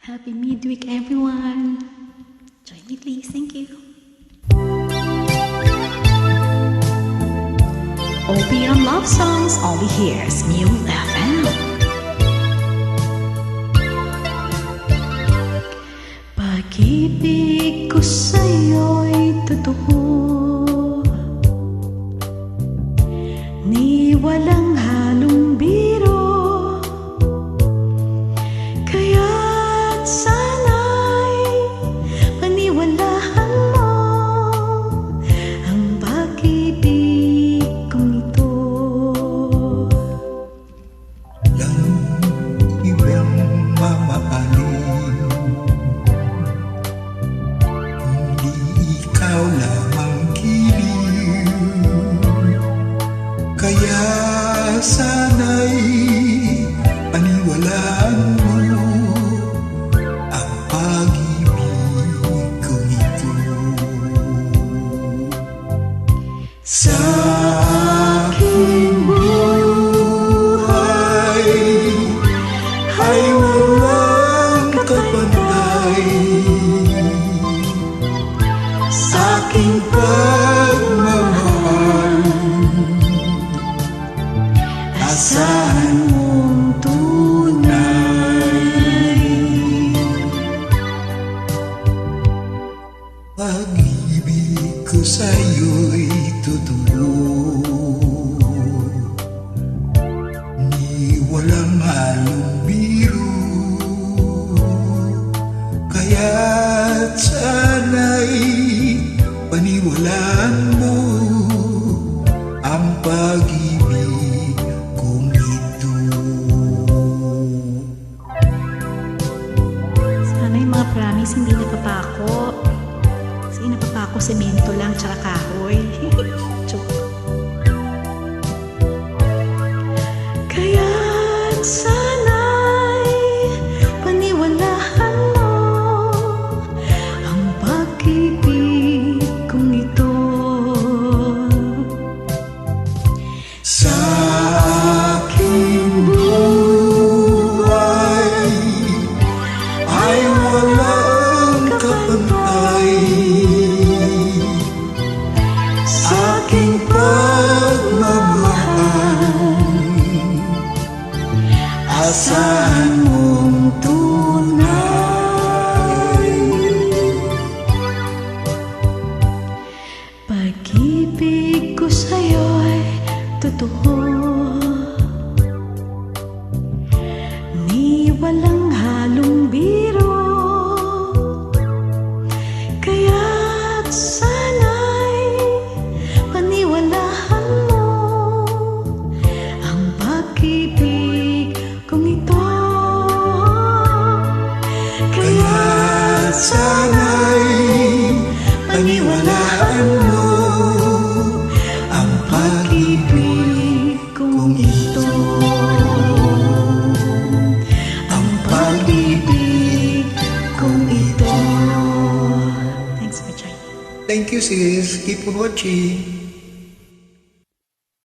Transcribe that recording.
Happy midweek, everyone. Join me, please. Thank you. OPM Love Songs only here, Smule FM. Pag-ibig ko sa'yo'y totoo, ni walang halong biro. Kaya't sana'y paniwalaan mo ang pag-ibig kong ito. Walang ibang mamahalin, kundi ikaw lamang giliw. Kaya sana'y paniwalaan mo ang pag-ibig kong ito. Sa aking buhay ay walang kapantay, sa aking pagmamahal asahan mong tunay. Pag-ibig ko sa'yo'y totoo, ni walang halong biro. Kaya't sana'y paniwalaan mo ang pag-ibig kong ito. Sana'y mga promise hindi napapako. Kasi napapako semento lang tsaka kahoy. Joke. Kaya't sana'y paniwalaan mo ang pag-ibig kong ito. Sa aking buhay ay walang kapantay, sa aking pagmamahal asahan mong tunay. Pag-ibig ko sa'yo'y totoo, ni walang halong biro. Kaya't sana'y paniwalaan mo ang pag-ibig kong ito. Kaya't sana'y paniwalaan mo ang pag-ibig kong ito. Ang pag-ibig kong ito. Thanks for joining. Thank you, sis. Keep on watching.